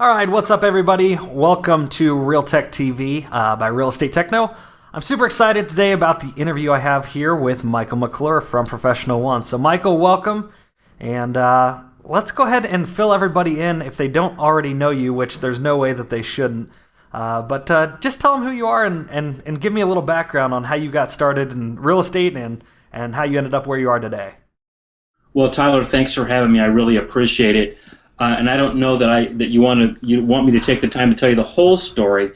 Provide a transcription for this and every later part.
All right, what's up, everybody? Welcome to RealTechTV by Real Estate Techno. I'm super excited today about the interview I have here with Michael McClure from Professional One. So, Michael, welcome, and let's go ahead and fill everybody in if they don't already know you, which there's no way that they shouldn't. But just tell them who you are and give me a little background on how you got started in real estate and how you ended up where you are today. Well, Tyler, thanks for having me. I really appreciate it. And I don't know that you want me to take the time to tell you the whole story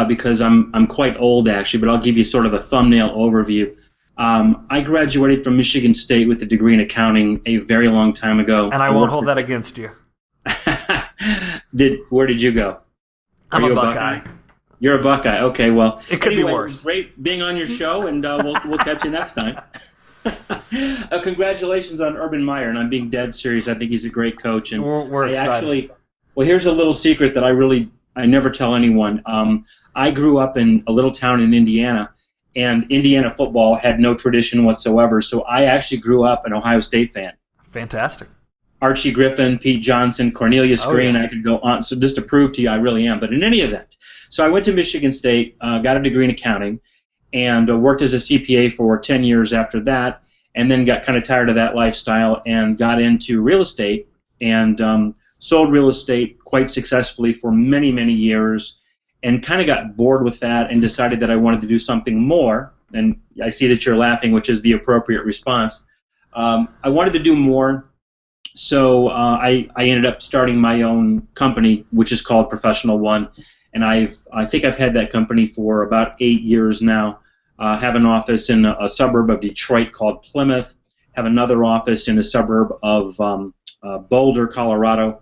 because I'm quite old actually, but I'll give you sort of a thumbnail overview. I graduated from Michigan State with a degree in accounting a very long time ago. And I won't hold that against you. Where did you go? I'm a Buckeye. You're a Buckeye. Okay, well, it could be worse. Great being on your show, and we'll catch you next time. Congratulations on Urban Meyer, and I'm being dead serious. I think he's a great coach, and we're excited. Well, here's a little secret that I never tell anyone. I grew up in a little town in Indiana, and Indiana football had no tradition whatsoever. So I actually grew up an Ohio State fan. Fantastic. Archie Griffin, Pete Johnson, Cornelius Green. Yeah. I could go on. So just to prove to you, I really am. But in any event, so I went to Michigan State, got a degree in accounting, and worked as a CPA for 10 years after that, and then got kind of tired of that lifestyle and got into real estate and sold real estate quite successfully for many, many years, and kind of got bored with that and decided that I wanted to do something more. And I see that you're laughing, which is the appropriate response. I wanted to do more, so I ended up starting my own company, which is called Professional One, and I think I've had that company for about 8 years now. Have an office in a suburb of Detroit called Plymouth. Have another office in a suburb of Boulder, Colorado.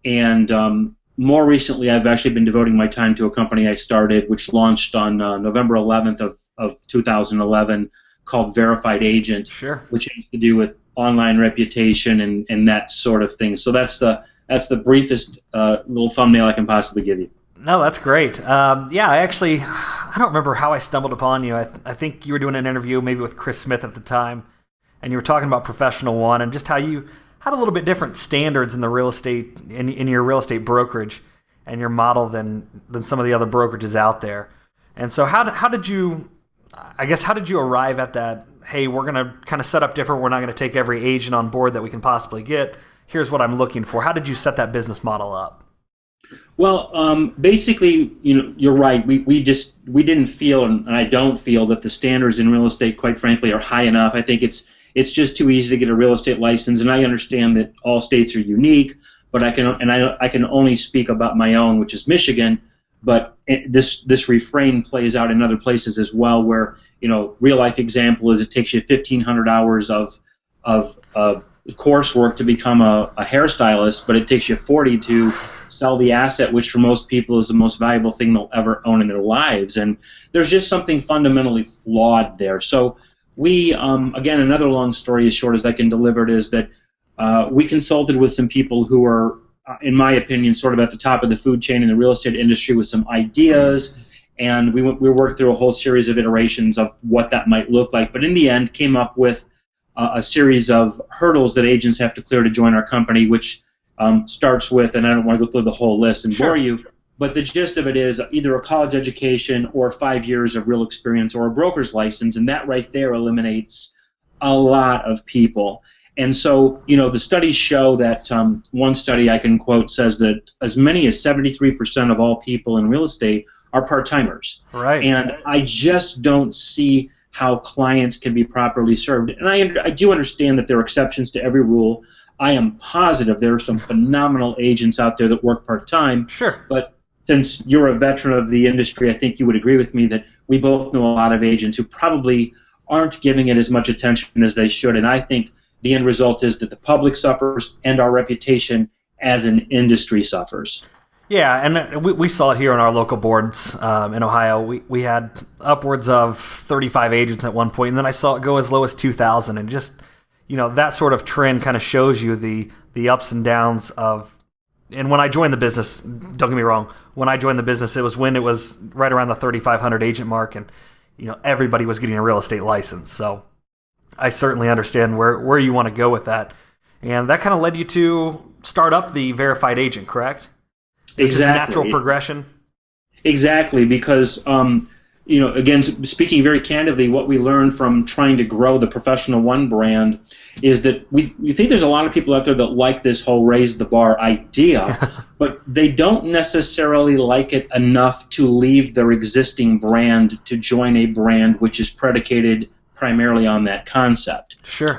And more recently, I've actually been devoting my time to a company I started, which launched on November 11th of 2011, called Verified Agent, Sure. Which has to do with online reputation and that sort of thing. So that's the briefest little thumbnail I can possibly give you. No, that's great. I don't remember how I stumbled upon you. I think you were doing an interview maybe with Chris Smith at the time, and you were talking about Professional One and just how you had a little bit different standards in the real estate, in your real estate brokerage and your model than some of the other brokerages out there. And so how did you arrive at that, hey, we're going to kind of set up different, we're not going to take every agent on board that we can possibly get, here's what I'm looking for. How did you set that business model up? Well, basically, you're right. We didn't feel, and I don't feel that the standards in real estate, quite frankly, are high enough. I think it's just too easy to get a real estate license, and I understand that all states are unique. But I can only speak about my own, which is Michigan. But this refrain plays out in other places as well, where real life example is it takes you 1,500 hours of coursework to become a hairstylist, but it takes you 40 to sell the asset, which for most people is the most valuable thing they'll ever own in their lives. And there's just something fundamentally flawed there. So we, again, another long story as short as I can deliver it is that we consulted with some people who are, in my opinion, sort of at the top of the food chain in the real estate industry with some ideas. And we worked through a whole series of iterations of what that might look like. But in the end, came up with a series of hurdles that agents have to clear to join our company, which starts with, and I don't want to go through the whole list and bore you, but the gist of it is either a college education or 5 years of real experience or a broker's license, and that right there eliminates a lot of people. And so, the studies show that one study I can quote says that as many as 73% of all people in real estate are part-timers. Right. And I just don't see how clients can be properly served. And I do understand that there are exceptions to every rule. I am positive there are some phenomenal agents out there that work part-time. Sure. But since you're a veteran of the industry, I think you would agree with me that we both know a lot of agents who probably aren't giving it as much attention as they should. And I think the end result is that the public suffers and our reputation as an industry suffers. Yeah, and we saw it here on our local boards in Ohio. We had upwards of 35 agents at one point, and then I saw it go as low as 2,000. And just, that sort of trend kind of shows you the ups and downs of. And when I joined the business, don't get me wrong, when I joined the business, it was when it was right around the 3,500 agent mark, and everybody was getting a real estate license. So I certainly understand where you want to go with that. And that kind of led you to start up the Verified Agent, correct? It's just a Exactly. natural progression. Exactly, because again, speaking very candidly, what we learned from trying to grow the Professional One brand is that we think there's a lot of people out there that like this whole raise the bar idea, but they don't necessarily like it enough to leave their existing brand to join a brand which is predicated primarily on that concept. Sure.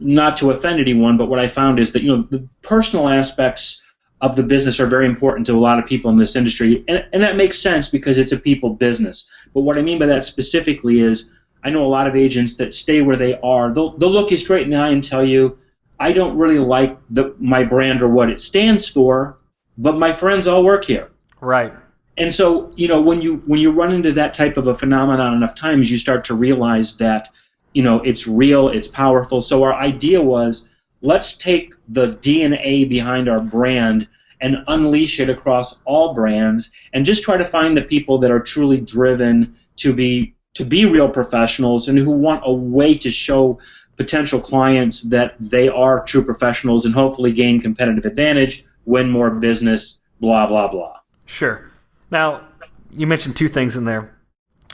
Not to offend anyone, but what I found is that the personal aspects of the business are very important to a lot of people in this industry, and that makes sense because it's a people business. But what I mean by that specifically is I know a lot of agents that stay where they are. They'll look you straight in the eye and tell you, I don't really like my brand or what it stands for, but my friends all work here. Right. And so, when you run into that type of a phenomenon enough times, you start to realize that, it's real, it's powerful. So our idea was, let's take the DNA behind our brand and unleash it across all brands and just try to find the people that are truly driven to be real professionals and who want a way to show potential clients that they are true professionals and hopefully gain competitive advantage, win more business, blah, blah, blah. Sure. Now, you mentioned two things in there.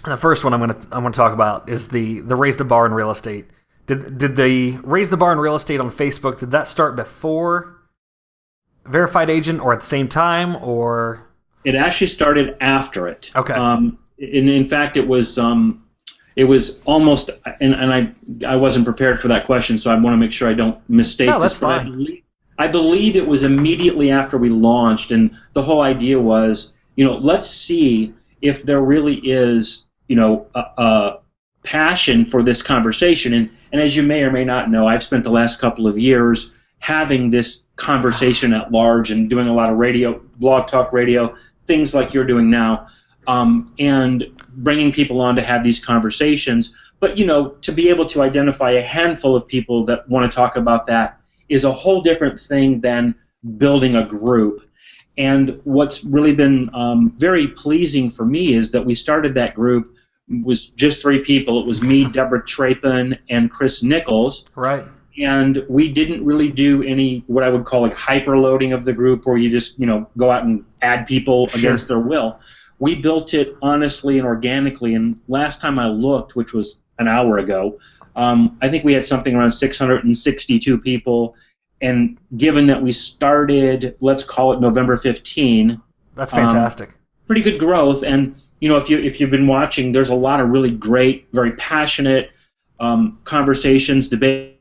The first one I want to talk about is the Raise the Bar in Real Estate. Did the Raise the Bar in Real Estate on Facebook, did that start before Verified Agent or at the same time, or? It actually started after it. Okay. In fact, it was almost, and I wasn't prepared for that question, so I want to make sure I don't mistake no, this. That's fine. I believe it was immediately after we launched, and the whole idea was, let's see if there really is, a passion for this conversation. And as you may or may not know, I've spent the last couple of years having this conversation at large and doing a lot of radio, blog talk radio, things like you're doing now, and bringing people on to have these conversations. But, to be able to identify a handful of people that want to talk about that is a whole different thing than building a group. And what's really been very pleasing for me is that we started that group. It was just 3 people. It was me, Deborah Trapin, and Chris Nichols. Right. And we didn't really do any what I would call like hyper-loading of the group where you just go out and add people against their will. We built it honestly and organically. And last time I looked, which was an hour ago, I think we had something around 662 people. And given that we started, let's call it November 15, that's fantastic. Pretty good growth. And if you've been watching, there's a lot of really great, very passionate conversations, debates,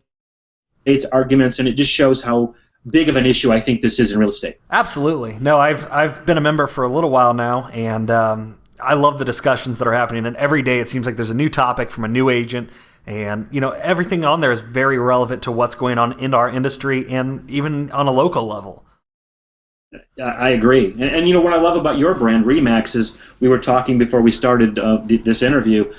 arguments, and it just shows how big of an issue I think this is in real estate. Absolutely. No, I've been a member for a little while now, and I love the discussions that are happening. And every day it seems like there's a new topic from a new agent. And, everything on there is very relevant to what's going on in our industry and even on a local level. I agree. And what I love about your brand, RE/MAX, is we were talking before we started this interview.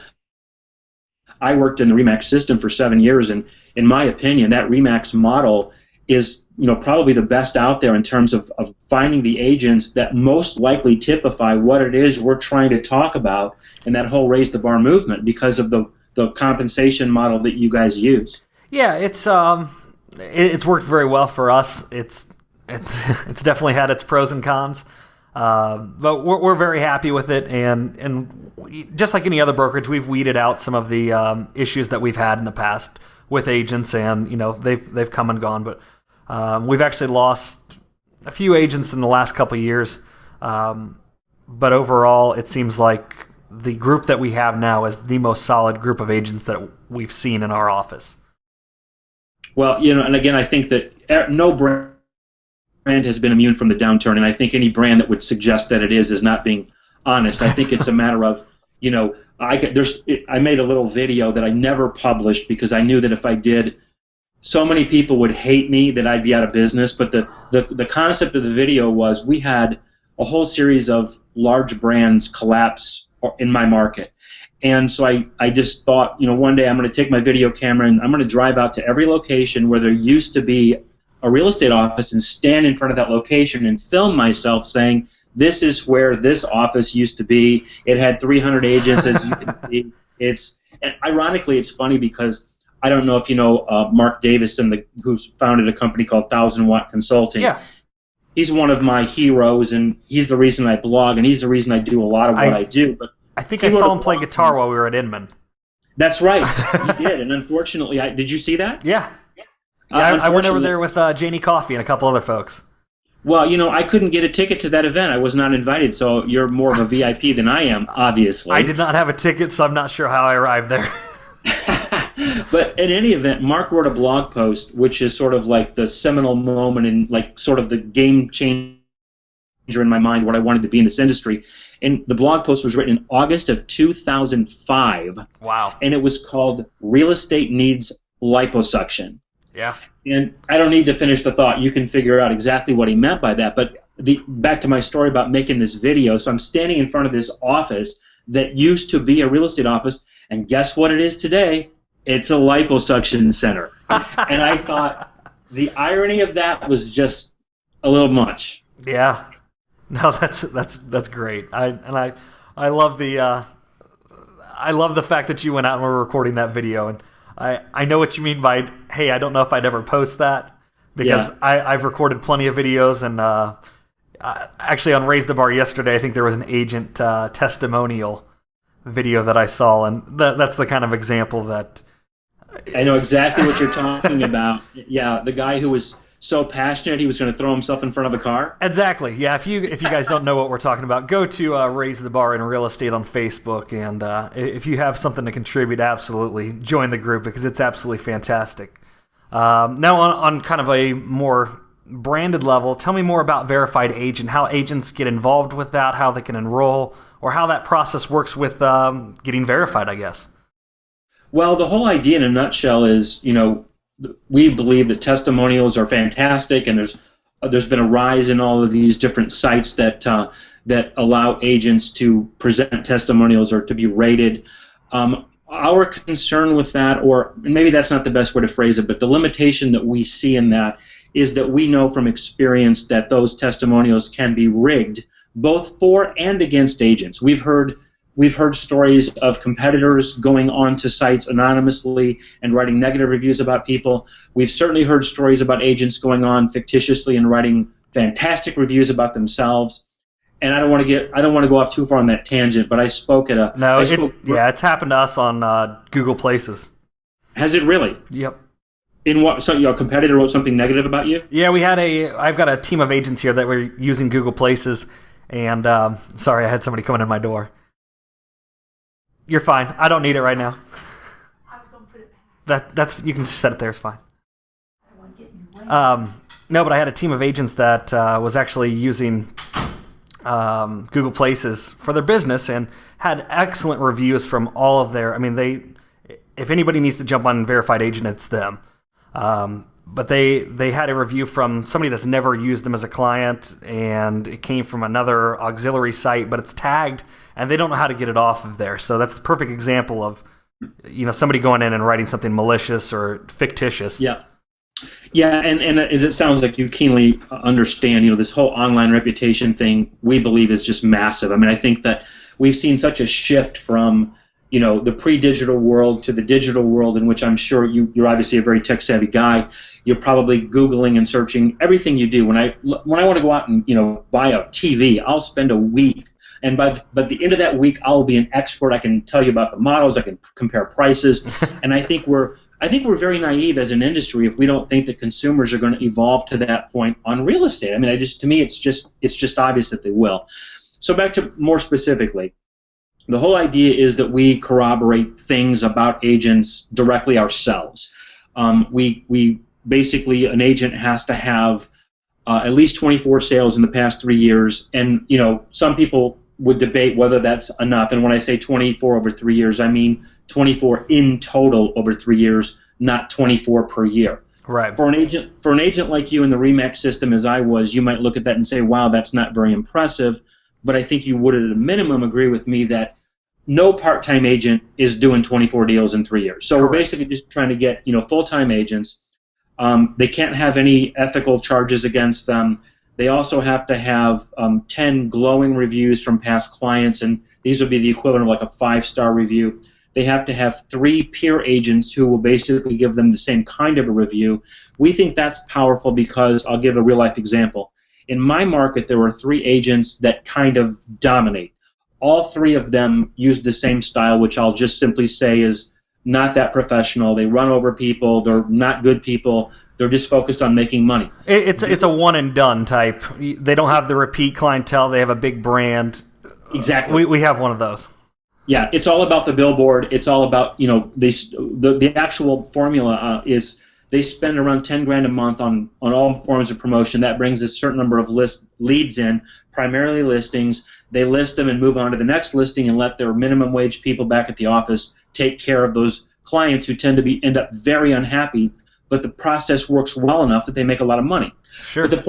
I worked in the RE/MAX system for 7 years, and in my opinion, that RE/MAX model is probably the best out there in terms of finding the agents that most likely typify what it is we're trying to talk about in that whole Raise the Bar movement because of the compensation model that you guys use. Yeah, it's worked very well for us. It's definitely had its pros and cons, but we're very happy with it. And just like any other brokerage, we've weeded out some of the issues that we've had in the past with agents, and they've come and gone. But we've actually lost a few agents in the last couple of years. But overall, it seems like the group that we have now is the most solid group of agents that we've seen in our office. Well, and again, I think that no brand has been immune from the downturn, and I think any brand that would suggest that it is not being honest. I think it's a matter of, I made a little video that I never published because I knew that if I did, so many people would hate me that I'd be out of business. But the concept of the video was we had a whole series of large brands collapse in my market. And so I just thought, one day I'm going to take my video camera and I'm going to drive out to every location where there used to be a real estate office and stand in front of that location and film myself saying, this is where this office used to be. It had 300 agents, as you can see. And ironically, it's funny because I don't know if you know Mark Davison, who's founded a company called 1000 Watt Consulting. Yeah. he's one of my heroes, and he's the reason I blog, and he's the reason I do a lot of what I do. But I think I saw him play guitar while we were at Inman. That's right, he did, and unfortunately, did you see that? Yeah. I went over there with Janie Coffey and a couple other folks. Well, I couldn't get a ticket to that event. I was not invited, so you're more of a VIP than I am, obviously. I did not have a ticket, so I'm not sure how I arrived there. But in any event, Mark wrote a blog post, which is sort of like the seminal moment and like sort of the game changer in my mind, what I wanted to be in this industry. And the blog post was written in August of 2005. Wow. And it was called Real Estate Needs Liposuction. Yeah. And I don't need to finish the thought. You can figure out exactly what he meant by that. But back to my story about making this video. So I'm standing in front of this office that used to be a real estate office, and guess what it is today? It's a liposuction center. And I thought the irony of that was just a little much. Yeah. No, that's great. I love the fact that you went out and were recording that video, and I know what you mean by, hey, I don't know if I'd ever post that, because I've recorded plenty of videos, and actually on Raise the Bar yesterday, I think there was an agent testimonial video that I saw, and that's the kind of example that... I know exactly what you're talking about. Yeah, the guy who was so passionate he was going to throw himself in front of a car. Exactly. Yeah, if you guys don't know what we're talking about, go to Raise the Bar in Real Estate on Facebook, and if you have something to contribute, absolutely join the group, because it's absolutely fantastic. Now on kind of a more branded level, tell me more about Verified Agent, how agents get involved with that, how they can enroll, or how that process works with getting verified, I guess. Well, the whole idea in a nutshell is, we believe that testimonials are fantastic, and there's been a rise in all of these different sites that allow agents to present testimonials or to be rated. Our concern with that, or maybe that's not the best way to phrase it, but the limitation that we see in that is that we know from experience that those testimonials can be rigged, both for and against agents. We've heard stories of competitors going onto sites anonymously and writing negative reviews about people. We've certainly heard stories about agents going on fictitiously and writing fantastic reviews about themselves. And I don't want to go off too far on that tangent, but I spoke at a... No, it's happened to us on Google Places. Has it really? Yep. In what? So your competitor wrote something negative about you? Yeah, I've got a team of agents here that were using Google Places, and sorry, I had somebody coming in my door. You're fine. I don't need it right now. I was going to put it back. That's you can just set it there. It's fine. No, but I had a team of agents that was actually using Google Places for their business and had excellent reviews from all of their. I mean, if anybody needs to jump on Verified Agent, it's them. But they had a review from somebody that's never used them as a client, and it came from another auxiliary site, but it's tagged, and they don't know how to get it off of there. So that's the perfect example of somebody going in and writing something malicious or fictitious. Yeah. Yeah, and as it sounds like you keenly understand, this whole online reputation thing, we believe is just massive. I mean, I think that we've seen such a shift from the pre-digital world to the digital world, in which I'm sure you're obviously a very tech-savvy guy. You're probably Googling and searching everything you do. When I want to go out and buy a TV, I'll spend a week, and by the end of that week, I'll be an expert. I can tell you about the models. I can compare prices, and I think we're very naive as an industry if we don't think that consumers are going to evolve to that point on real estate. I mean, to me, it's just obvious that they will. So back to more specifically. The whole idea is that we corroborate things about agents directly ourselves. We basically, an agent has to have at least 24 sales in the past 3 years, and some people would debate whether that's enough. And when I say 24 over 3 years, I mean 24 in total over 3 years, not 24 per year. Right. For an agent like you in the RE/MAX system, as I was, you might look at that and say, "Wow, that's not very impressive." But I think you would, at a minimum, agree with me that no part-time agent is doing 24 deals in 3 years. So Correct. We're basically just trying to get full-time agents. They can't have any ethical charges against them. They also have to have 10 glowing reviews from past clients, and these would be the equivalent of like a 5-star review. They have to have 3 peer agents who will basically give them the same kind of a review. We think that's powerful because, I'll give a real-life example. In my market, there were 3 agents that kind of dominate. All 3 of them use the same style, which I'll just simply say is not that professional. They run over people. They're not good people. They're just focused on making money. It's a one and done type. They don't have the repeat clientele. They have a big brand. Exactly. We have one of those. Yeah, it's all about the billboard. It's all about, the actual formula is they spend around $10,000 a month on all forms of promotion. That brings a certain number of leads in, primarily listings. They list them and move on to the next listing and let their minimum wage people back at the office take care of those clients who tend to end up very unhappy, but the process works well enough that they make a lot of money. Sure. But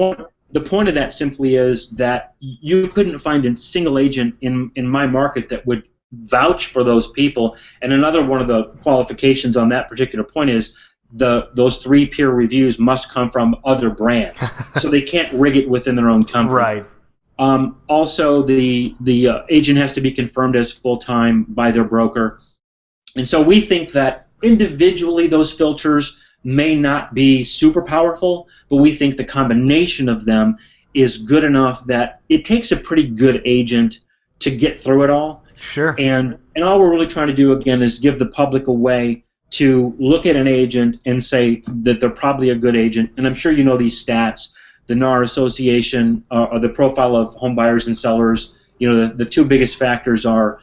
the point of that simply is that you couldn't find a single agent in my market that would vouch for those people. And another one of the qualifications on that particular point is those 3 peer reviews must come from other brands, so they can't rig it within their own company. Right. Also, the agent has to be confirmed as full-time by their broker. And so we think that individually those filters may not be super powerful, but we think the combination of them is good enough that it takes a pretty good agent to get through it all. Sure. And all we're really trying to do, again, is give the public a way to look at an agent and say that they're probably a good agent. And I'm sure you know these stats. The NAR Association, or the profile of home buyers and sellers, the 2 biggest factors are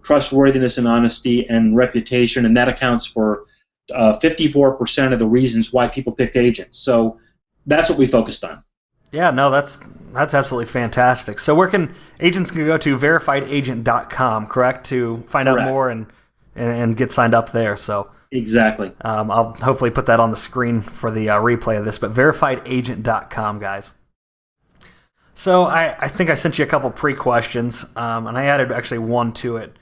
trustworthiness and honesty and reputation, and that accounts for 54% of the reasons why people pick agents. So that's what we focused on. Yeah, no, that's absolutely fantastic. So where can agents go to? verifiedagent.com, correct, to find out more and get signed up there. So exactly. I'll hopefully put that on the screen for the replay of this, but verifiedagent.com, guys. So I think I sent you a couple pre-questions, and I added actually one to it.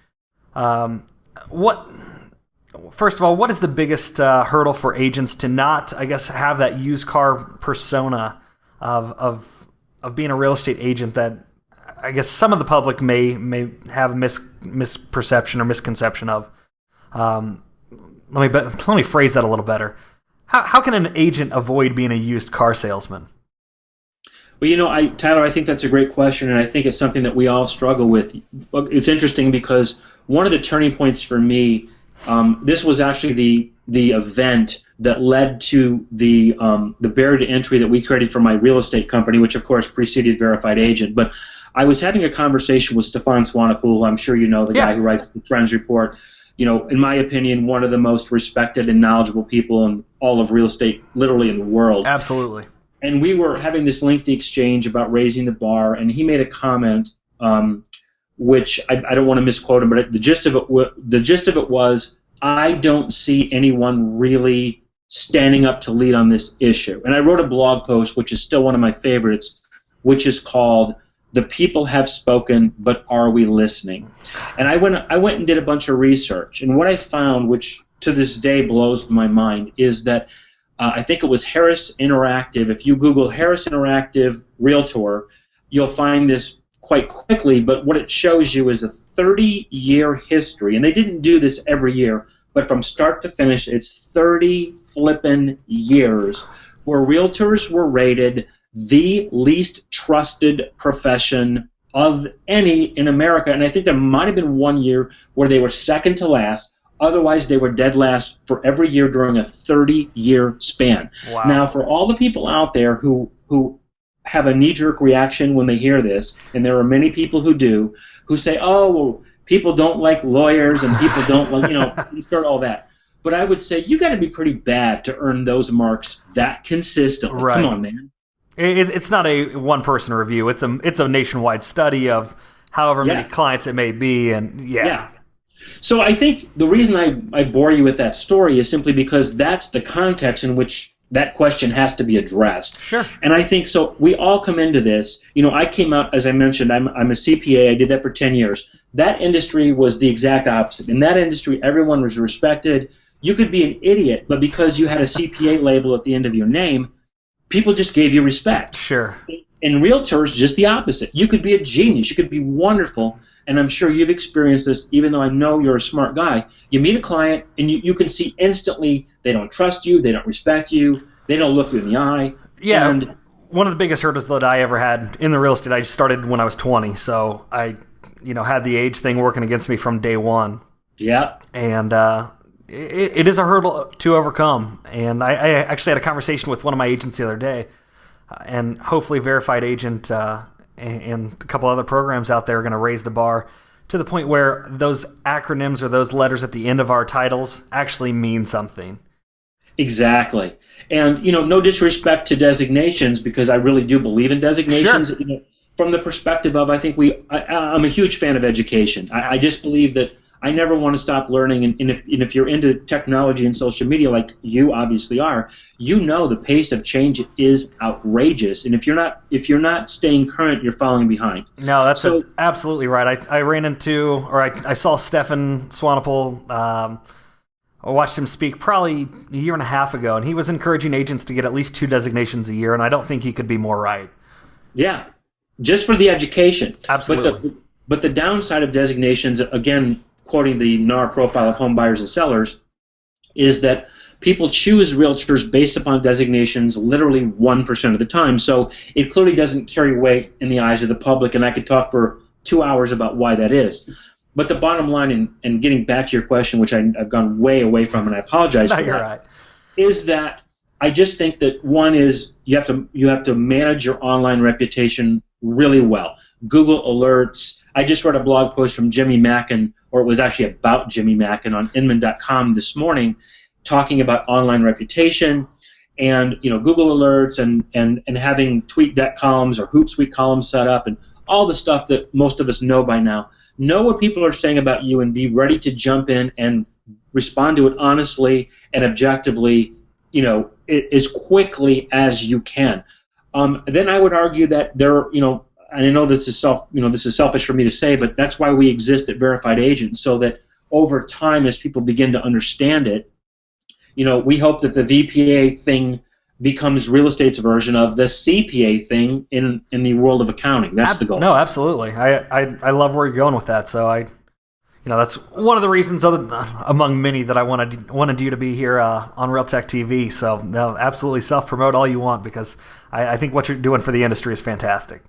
First of all, what is the biggest hurdle for agents to not, I guess, have that used car persona of being a real estate agent that I guess some of the public may have misperception or misconception of? Let me phrase that a little better. How can an agent avoid being a used car salesman? Well, Tyler, I think that's a great question, and I think it's something that we all struggle with. It's interesting because one of the turning points for me, this was actually the event that led to the barrier to entry that we created for my real estate company, which of course preceded Verified Agent. But I was having a conversation with Stefan Swanicool, who I'm sure you know, the guy who writes the Trends Report. In my opinion, one of the most respected and knowledgeable people in all of real estate, literally in the world. Absolutely. And we were having this lengthy exchange about raising the bar, and he made a comment, which I don't want to misquote him, but the gist of it was, I don't see anyone really standing up to lead on this issue. And I wrote a blog post, which is still one of my favorites, which is called "The People Have Spoken, but Are We Listening?" And I went and did a bunch of research, and what I found, which to this day blows my mind, is that I think it was Harris Interactive. If you Google Harris Interactive Realtor, you'll find this quite quickly, but what it shows you is a 30-year history, and they didn't do this every year, but from start to finish, it's 30 flippin' years where realtors were rated the least trusted profession of any in America. And I think there might have been one year where they were second to last. Otherwise, they were dead last for every year during a 30-year span. Wow. Now, for all the people out there who have a knee-jerk reaction when they hear this, and there are many people who do, who say, oh, well, people don't like lawyers and people don't like, you start all that. But I would say you got to be pretty bad to earn those marks that consistently. Right. Come on, man. It's not a one-person review. It's a nationwide study of however many clients it may be, and yeah. So I think the reason I bore you with that story is simply because that's the context in which that question has to be addressed. Sure. And I think so. We all come into this. I came out, as I mentioned, I'm a CPA. I did that for 10 years. That industry was the exact opposite. In that industry, everyone was respected. You could be an idiot, but because you had a CPA label at the end of your name, people just gave you respect. Sure. In realtors, just the opposite. You could be a genius. You could be wonderful. And I'm sure you've experienced this, even though I know you're a smart guy. You meet a client, and you can see instantly they don't trust you, they don't respect you, they don't look you in the eye. Yeah. And one of the biggest hurdles that I ever had in the real estate, I started when I was 20, so I, had the age thing working against me from day one. Yeah. And it is a hurdle to overcome. And I actually had a conversation with one of my agents the other day, and hopefully Verified Agent and a couple other programs out there are going to raise the bar to the point where those acronyms or those letters at the end of our titles actually mean something. Exactly. And, no disrespect to designations, because I really do believe in designations. Sure. From the perspective of, I think I'm a huge fan of education. I just believe that I never want to stop learning. And if you're into technology and social media, like you obviously are, the pace of change is outrageous. And if you're not staying current, you're falling behind. No, that's absolutely right. I ran into, or I saw Stefan Swanepoel. I watched him speak probably a year and a half ago, and he was encouraging agents to get at least 2 designations a year, and I don't think he could be more right. Yeah, just for the education. Absolutely. But the downside of designations, again, quoting the NAR profile of home buyers and sellers, is that people choose realtors based upon designations literally 1% of the time. So it clearly doesn't carry weight in the eyes of the public, and I could talk for 2 hours about why that is. But the bottom line, and getting back to your question, which I've gone way away from, and I apologize for that, right. is that I just think that one is you have to manage your online reputation really well. Google alerts. I just read a blog post from Jimmy Mackin, or it was actually about Jimmy Mackin on Inman.com this morning, talking about online reputation and Google alerts and having TweetDeck columns or Hootsuite columns set up and all the stuff that most of us know by now. Know what people are saying about you and be ready to jump in and respond to it honestly and objectively, as quickly as you can. Then I would argue that there, and I know this is selfish for me to say, but that's why we exist at Verified Agent, so that over time, as people begin to understand it, we hope that the VPA thing becomes real estate's version of the CPA thing in the world of accounting. That's the goal. No, absolutely. I love where you're going with that. So that's one of the reasons, among many, that I wanted you to be here on RealTechTV. So no, absolutely self-promote all you want, because I think what you're doing for the industry is fantastic.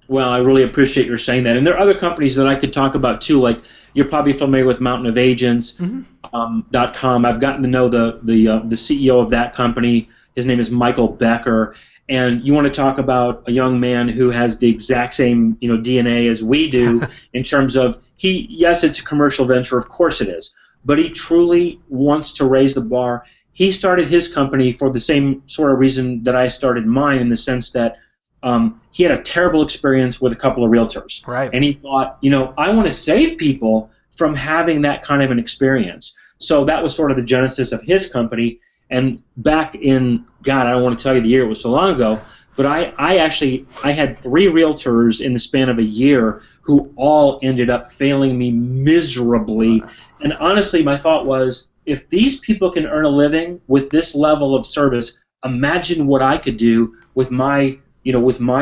Well, I really appreciate your saying that. And there are other companies that I could talk about too. Like, you're probably familiar with Mountain of Agents. .com. I've gotten to know the CEO of that company. His name is Michael Becker. And you want to talk about a young man who has the exact same DNA as we do in terms of yes, it's a commercial venture, of course it is, but he truly wants to raise the bar. He started his company for the same sort of reason that I started mine, in the sense that he had a terrible experience with a couple of realtors. Right. And he thought, I want to save people from having that kind of an experience. So that was sort of the genesis of his company. And back in, God, I don't want to tell you the year, it was so long ago, but I had 3 realtors in the span of a year who all ended up failing me miserably. And honestly, my thought was, if these people can earn a living with this level of service, imagine what I could do with my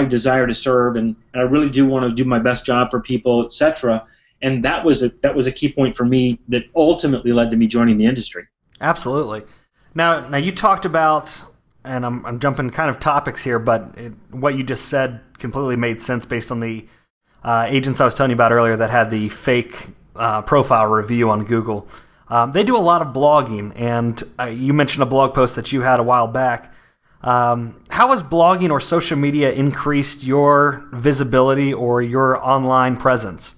desire to serve, and I really do want to do my best job for people, etc. And that was a key point for me that ultimately led to me joining the industry. Absolutely. Now you talked about, and I'm jumping kind of topics here, but what you just said completely made sense based on the agents I was telling you about earlier that had the fake profile review on Google. They do a lot of blogging, and you mentioned a blog post that you had a while back. How has blogging or social media increased your visibility or your online presence?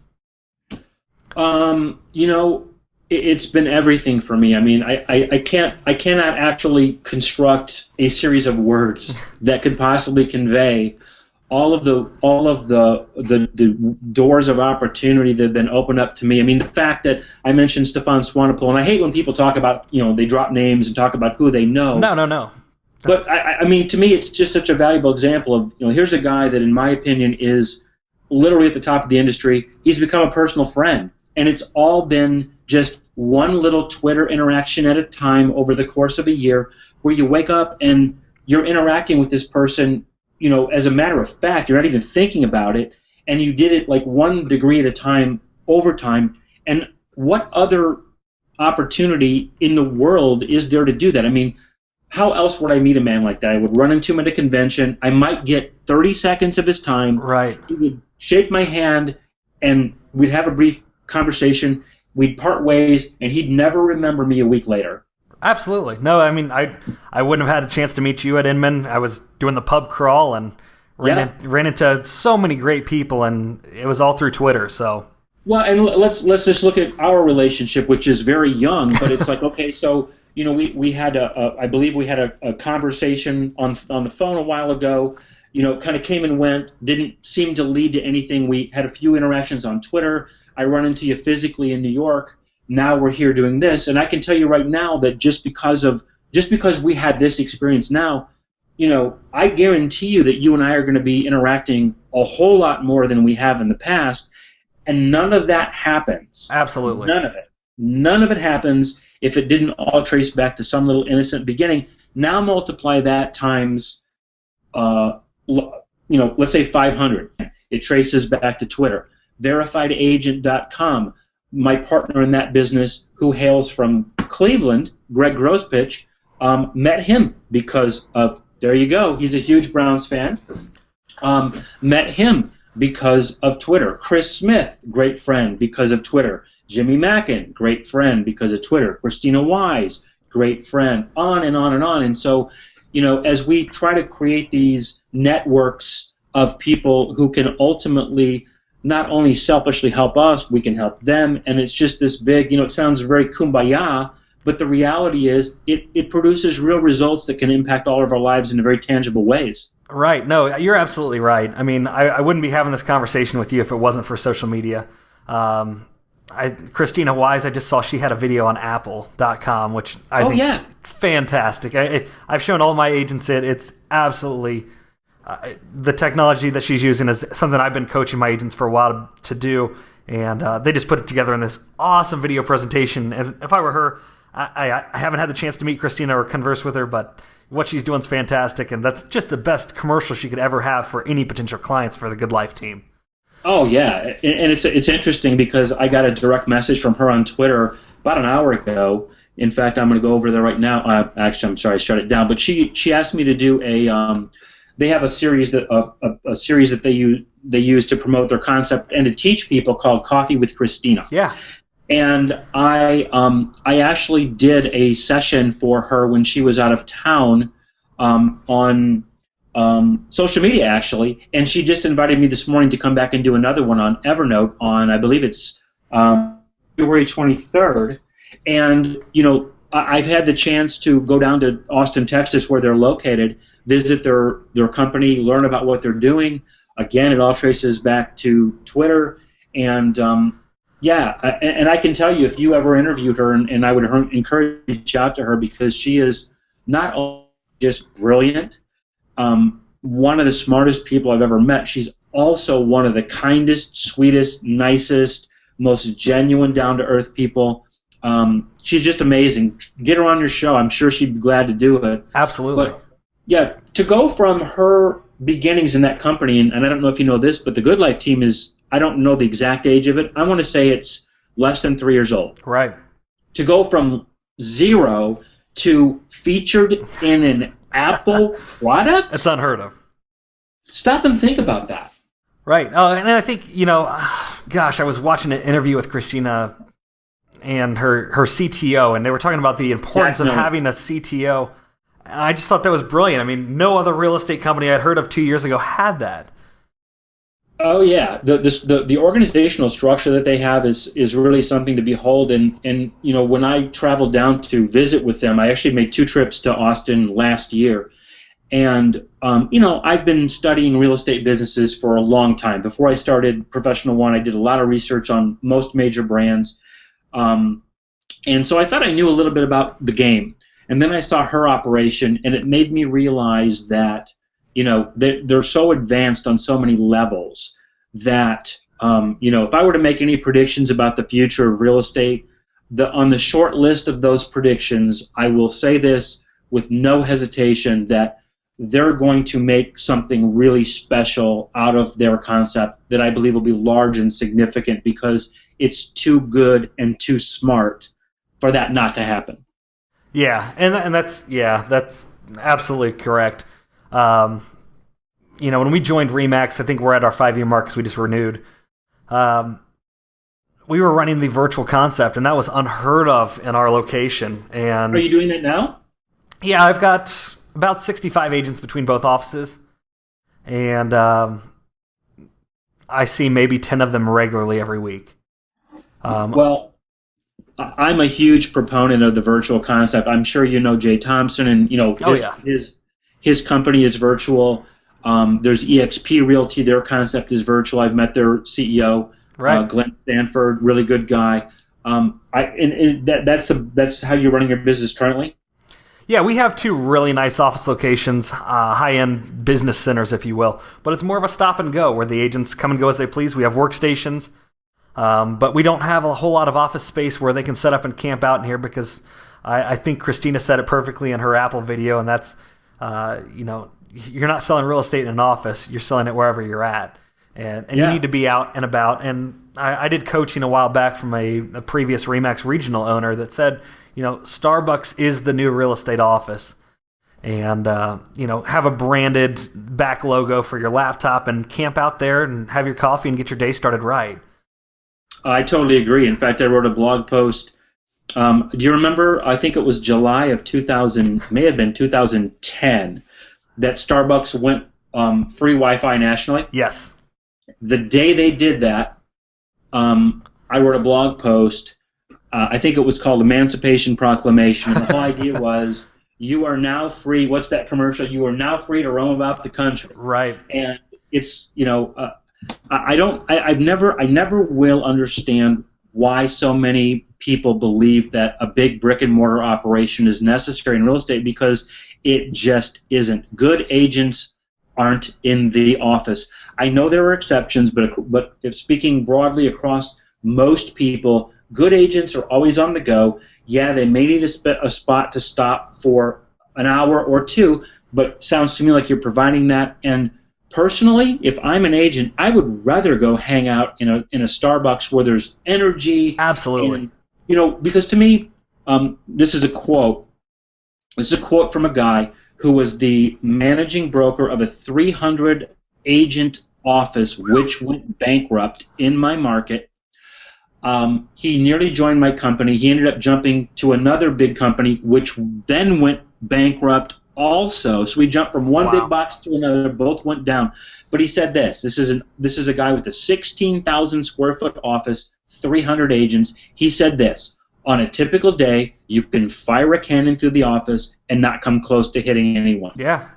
It's been everything for me. I mean, I cannot actually construct a series of words that could possibly convey all of the doors of opportunity that have been opened up to me. I mean, the fact that I mentioned Stefan Swanepoel, and I hate when people talk about, they drop names and talk about who they know. No. But I mean, to me, it's just such a valuable example of, here's a guy that, in my opinion, is literally at the top of the industry. He's become a personal friend, and it's all been just one little Twitter interaction at a time over the course of a year, where you wake up and you're interacting with this person, as a matter of fact, you're not even thinking about it, and you did it like 1 degree at a time over time. And what other opportunity in the world is there to do that? I mean, how else would I meet a man like that? I would run into him at a convention. I might get 30 seconds of his time. Right. He would shake my hand, and we'd have a brief conversation. We'd part ways, and he'd never remember me a week later. Absolutely. No, I mean, I wouldn't have had a chance to meet you at Inman. I was doing the pub crawl and ran into so many great people, and it was all through Twitter. So. Well, and let's just look at our relationship, which is very young, but it's like, okay, so we had I believe we had a conversation on the phone a while ago. Kind of came and went, didn't seem to lead to anything. We had a few interactions on Twitter. I run into you physically in New York. Now we're here doing this, and I can tell you right now that just because we had this experience now, I guarantee you that you and I are going to be interacting a whole lot more than we have in the past, and none of that happens. Absolutely. None of it. None of it happens if it didn't all trace back to some little innocent beginning. Now multiply that times, let's say 500. It traces back to Twitter. VerifiedAgent.com. My partner in that business, who hails from Cleveland, Greg Grosspitch, met him because of, there you go, he's a huge Browns fan. Met him because of Twitter. Chris Smith, great friend because of Twitter. Jimmy Mackin, great friend because of Twitter. Christina Wise, great friend. On and on and on. And so, as we try to create these networks of people who can ultimately not only selfishly help us, we can help them, and it's just this big, it sounds very kumbaya, but the reality is it produces real results that can impact all of our lives in very tangible ways. Right. No, you're absolutely right. I mean, I wouldn't be having this conversation with you if it wasn't for social media. Christina Wise, I just saw she had a video on Apple.com, which I think fantastic. I've shown all my agents it. It's absolutely... the technology that she's using is something I've been coaching my agents for a while to do, and they just put it together in this awesome video presentation. And if I were her, I haven't had the chance to meet Christina or converse with her, but what she's doing is fantastic, and that's just the best commercial she could ever have for any potential clients for the Good Life team. Oh, yeah, and it's interesting because I got a direct message from her on Twitter about an hour ago. In fact, I'm going to go over there right now. Actually, I'm sorry, I shut it down. But she asked me to do they have a series that they use to promote their concept and to teach people called Coffee with Christina. Yeah. And I actually did a session for her when she was out of town on social media, actually, and she just invited me this morning to come back and do another one on Evernote on, I believe it's February 23rd. And, I've had the chance to go down to Austin, Texas, where they're located, visit their company, learn about what they're doing. Again, it all traces back to Twitter. And, and I can tell you, if you ever interviewed her, and I would encourage you to reach out to her because she is not only just brilliant, one of the smartest people I've ever met. She's also one of the kindest, sweetest, nicest, most genuine, down-to-earth people. She's just amazing. Get her on your show. I'm sure she'd be glad to do it. Absolutely. But, yeah, to go from her beginnings in that company, and I don't know if you know this, but the Good Life team is, I don't know the exact age of it. I want to say it's less than 3 years old. Right. To go from zero to featured in an Apple product? It's unheard of. Stop and think about that. Right. Oh, and I think, gosh, I was watching an interview with Christina and her CTO, and they were talking about the importance of having a CTO. And I just thought that was brilliant. I mean, no other real estate company I'd heard of 2 years ago had that. Oh yeah, the organizational structure that they have is really something to behold. And when I traveled down to visit with them, I actually made 2 trips to Austin last year. And I've been studying real estate businesses for a long time. Before I started Professional One, I did a lot of research on most major brands. And so I thought I knew a little bit about the game. And then I saw her operation, and it made me realize that, they're so advanced on so many levels that, if I were to make any predictions about the future of real estate, on the short list of those predictions, I will say this with no hesitation, that they're going to make something really special out of their concept that I believe will be large and significant, because it's too good and too smart for that not to happen. And that's absolutely correct. When we joined Remax, I think we're at our 5-year mark because we just renewed. We were running the virtual concept, and that was unheard of in our location. And are you doing that now? Yeah, I've got about 65 agents between both offices, and I see maybe 10 of them regularly every week. Well, I'm a huge proponent of the virtual concept. I'm sure you know Jay Thompson, and his company is virtual. There's EXP Realty; their concept is virtual. I've met their CEO, right. Glenn Stanford, really good guy. That's how you're running your business currently. Yeah, we have 2 really nice office locations, high-end business centers, if you will. But it's more of a stop and go where the agents come and go as they please. We have workstations, but we don't have a whole lot of office space where they can set up and camp out in here because I think Christina said it perfectly in her Apple video, and that's, you're not selling real estate in an office. You're selling it wherever you're at. And you need to be out and about. And I did coaching a while back from a previous Remax regional owner that said, Starbucks is the new real estate office. And, have a branded back logo for your laptop and camp out there and have your coffee and get your day started right. I totally agree. In fact, I wrote a blog post. Do you remember, I think it was July of 2010, that Starbucks went free Wi-Fi nationally? Yes. The day they did that, I wrote a blog post. I think it was called Emancipation Proclamation. And the whole idea was, you are now free. What's that commercial? You are now free to roam about the country. Right. And it's, I never will understand why so many people believe that a big brick and mortar operation is necessary in real estate, because it just isn't. Good agents aren't in the office. I know there are exceptions, but if speaking broadly across most people, good agents are always on the go. Yeah, they may need a spot to stop for an hour or 2, but sounds to me like you're providing that. And personally, if I'm an agent, I would rather go hang out in a Starbucks where there's energy. Absolutely. And, because to me, this is a quote. This is a quote from a guy who was the managing broker of a 300-agent office which went bankrupt in my market. He nearly joined my company. He ended up jumping to another big company which then went bankrupt also. So we jumped from one big box to another. Both went down. But he said this. This is a guy with a 16,000 square foot office, 300 agents. He said this: on a typical day, you can fire a cannon through the office and not come close to hitting anyone. Yeah.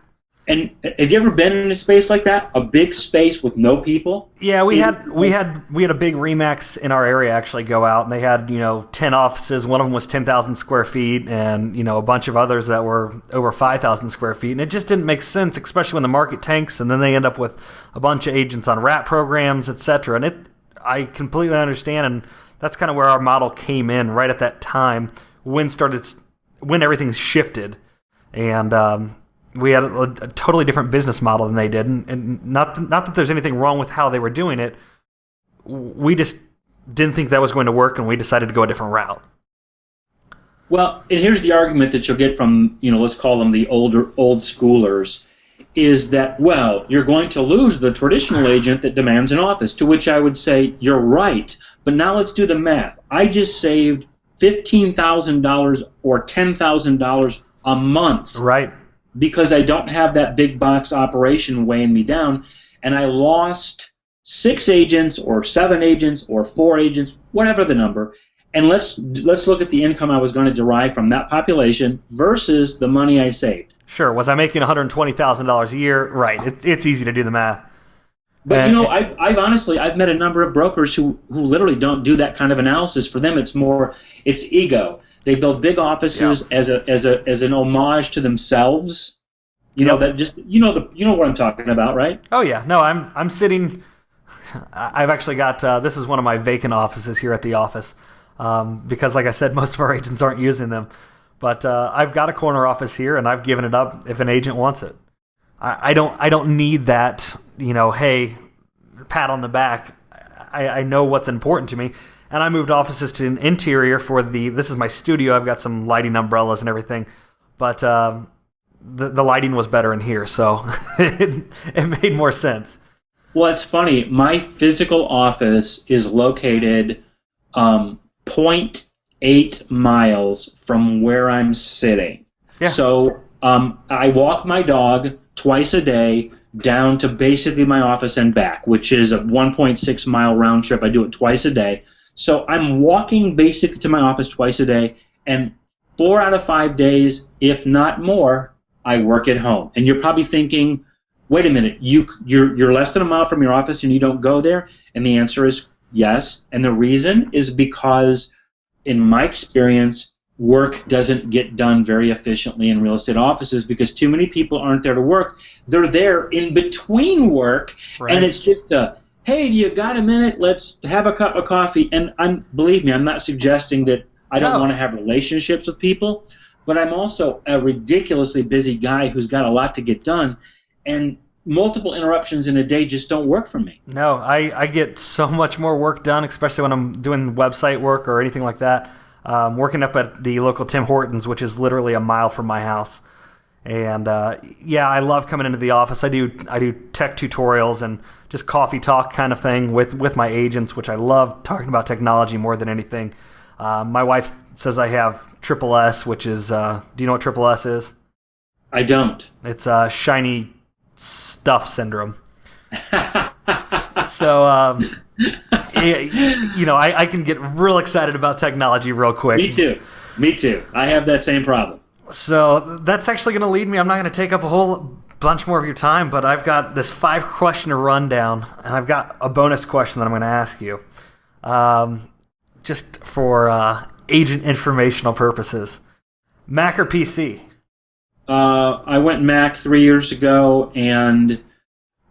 And have you ever been in a space like that? A big space with no people? Yeah, we had a big Remax in our area actually go out, and they had 10 offices. One of them was 10,000 square feet, and a bunch of others that were over 5,000 square feet. And it just didn't make sense, especially when the market tanks, and then they end up with a bunch of agents on wrap programs, etc. And I completely understand, and that's kind of where our model came in right at that time when everything shifted, and we had a totally different business model than they did, and not that there's anything wrong with how they were doing it. We just didn't think that was going to work, and we decided to go a different route. Well, and here's the argument that you'll get from, let's call them the old schoolers, is that, well, you're going to lose the traditional agent that demands an office, to which I would say, you're right, but now let's do the math. I just saved $15,000 or $10,000 a month. Right. Because I don't have that big box operation weighing me down, and I lost 6 agents or 7 agents or 4 agents, whatever the number, and let's look at the income I was going to derive from that population versus the money I saved. Sure. Was I making $120,000 a year? Right. It's easy to do the math. But I've met a number of brokers who literally don't do that kind of analysis. For them, it's ego. They build big offices as an homage to themselves. You know what I'm talking about, right? Oh yeah. No, I'm sitting. I've actually got this is one of my vacant offices here at the office because, like I said, most of our agents aren't using them. But I've got a corner office here, and I've given it up if an agent wants it. I don't need that. Hey, pat on the back. I know what's important to me. and I moved offices to an interior for this is my studio. I've got some lighting umbrellas and everything, but the lighting was better in here, so it made more sense. Well, it's funny. My physical office is located 0.8 miles from where I'm sitting. Yeah. So I walk my dog twice a day down to basically my office and back, which is a 1.6 mile round trip. I do it twice a day. So I'm walking basically to my office twice a day, and 4 out of 5 days, if not more, I work at home. And you're probably thinking, wait a minute, you're less than a mile from your office and you don't go there? And the answer is yes. And the reason is because, in my experience, work doesn't get done very efficiently in real estate offices because too many people aren't there to work. They're there in between work, right. And it's just hey, do you got a minute? Let's have a cup of coffee. And believe me, I'm not suggesting that I don't want to have relationships with people, but I'm also a ridiculously busy guy who's got a lot to get done, and multiple interruptions in a day just don't work for me. No, I get so much more work done, especially when I'm doing website work or anything like that. Working up at the local Tim Hortons, which is literally a mile from my house. And I love coming into the office. I do tech tutorials and just coffee talk kind of thing with my agents, which I love talking about technology more than anything. My wife says I have triple S, which is, do you know what triple S is? I don't. It's shiny stuff syndrome. So, I can get real excited about technology real quick. Me too. I have that same problem. So that's actually going to lead me. I'm not going to take up a whole bunch more of your time, but I've got this 5-question rundown, and I've got a bonus question that I'm going to ask you, just for agent informational purposes. Mac or PC? I went Mac 3 years ago, and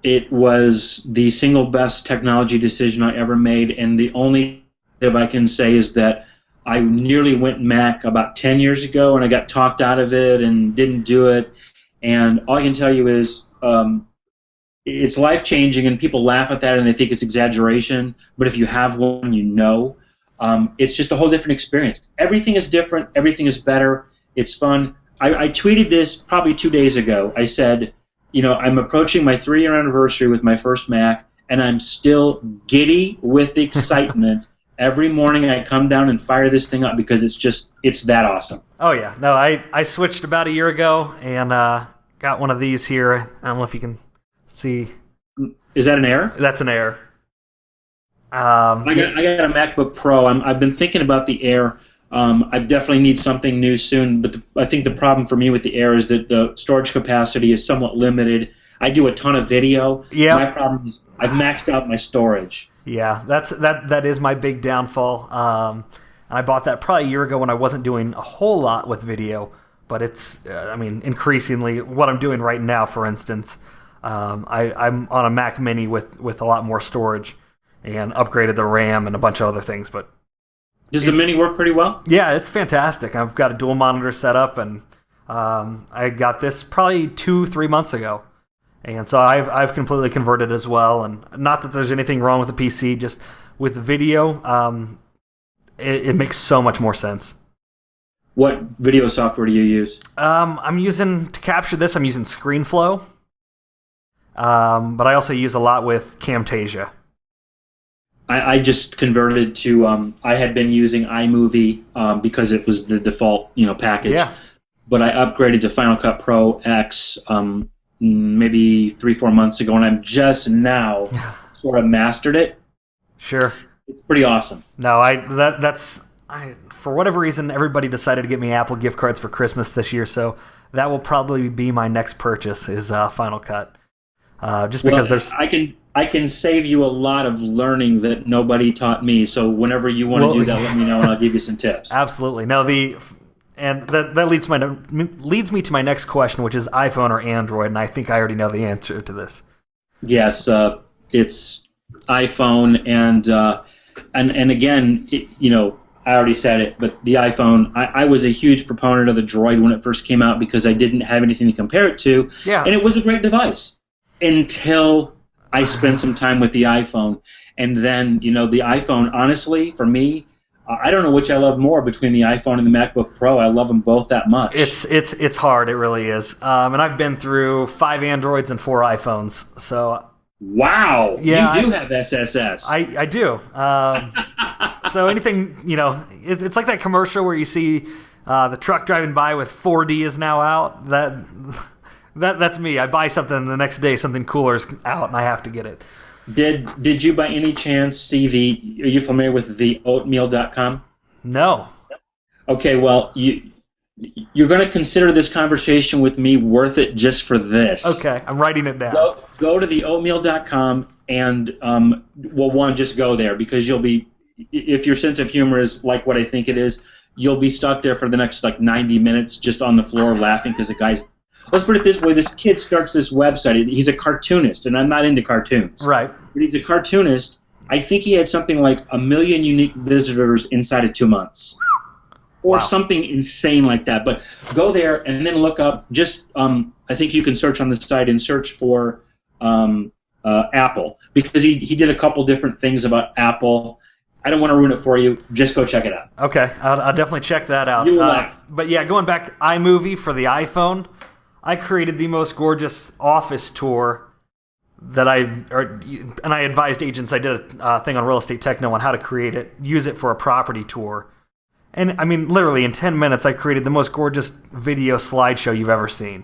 it was the single best technology decision I ever made, and the only thing I can say is that I nearly went Mac about 10 years ago, and I got talked out of it and didn't do it. And all I can tell you is it's life-changing, and people laugh at that and they think it's exaggeration. But if you have one, you know. It's just a whole different experience. Everything is different. Everything is better. It's fun. I tweeted this probably 2 days ago. I said, I'm approaching my 3-year anniversary with my first Mac, and I'm still giddy with excitement. Every morning I come down and fire this thing up because it's that awesome. Oh, yeah. No, I switched about a year ago and got one of these here. I don't know if you can see. Is that an Air? That's an Air. I got a MacBook Pro. I've been thinking about the Air. I definitely need something new soon, but I think the problem for me with the Air is that the storage capacity is somewhat limited. I do a ton of video. Yeah. My problem is I've maxed out my storage. Yeah, that is my big downfall. I bought that probably a year ago when I wasn't doing a whole lot with video, but it's increasingly what I'm doing right now. For instance, I'm on a Mac Mini with a lot more storage, and upgraded the RAM and a bunch of other things. But does the Mini work pretty well? Yeah, it's fantastic. I've got a dual monitor set up, and I got this probably 2-3 months ago. And so I've completely converted as well, and not that there's anything wrong with the PC, just with the video, it makes so much more sense. What video software do you use? To capture this, I'm using ScreenFlow, but I also use a lot with Camtasia. I just converted to, I had been using iMovie because it was the default package, yeah. But I upgraded to Final Cut Pro X maybe 3-4 months ago, and I'm just now sort of mastered it. Sure. It's pretty awesome. No, that's for whatever reason, everybody decided to get me Apple gift cards for Christmas this year, so that will probably be my next purchase is Final Cut. Because there's I can save you a lot of learning that nobody taught me, so whenever you want to do that, let me know and I'll give you some tips. Absolutely. No, and that leads me to my next question, which is iPhone or Android, and I think I already know the answer to this. Yes, it's iPhone, and again, I already said it, but the iPhone, I was a huge proponent of the Droid when it first came out because I didn't have anything to compare it to, yeah. And it was a great device until I spent some time with the iPhone. And then, the iPhone, honestly, for me, I don't know which I love more between the iPhone and the MacBook Pro. I love them both that much. It's hard. It really is. And I've been through 5 Androids and 4 iPhones. So wow, yeah, you do have SSS. I do. So anything, it's like that commercial where you see the truck driving by with 4D is now out. That's me. I buy something and the next day something cooler is out and I have to get it. Did you by any chance see are you familiar with the oatmeal.com? No. Okay, well, you're going to consider this conversation with me worth it just for this. Okay, I'm writing it down. Go to the oatmeal.com and, one, just go there because you'll be, if your sense of humor is like what I think it is, you'll be stuck there for the next 90 minutes just on the floor laughing because the guy's, let's put it this way, this kid starts this website. He's a cartoonist, and I'm not into cartoons. Right. But he's a cartoonist. I think he had something like 1 million unique visitors inside of 2 months. Or something insane like that. But go there and then look up, I think you can search on the site and search for Apple. Because he did a couple different things about Apple. I don't want to ruin it for you. Just go check it out. Okay, I'll definitely check that out. You will laugh. But yeah, going back to iMovie for the iPhone, I created the most gorgeous office tour and I advised agents. I did a thing on Real Estate Techno on how to create it, use it for a property tour. And I mean, literally in 10 minutes, I created the most gorgeous video slideshow you've ever seen.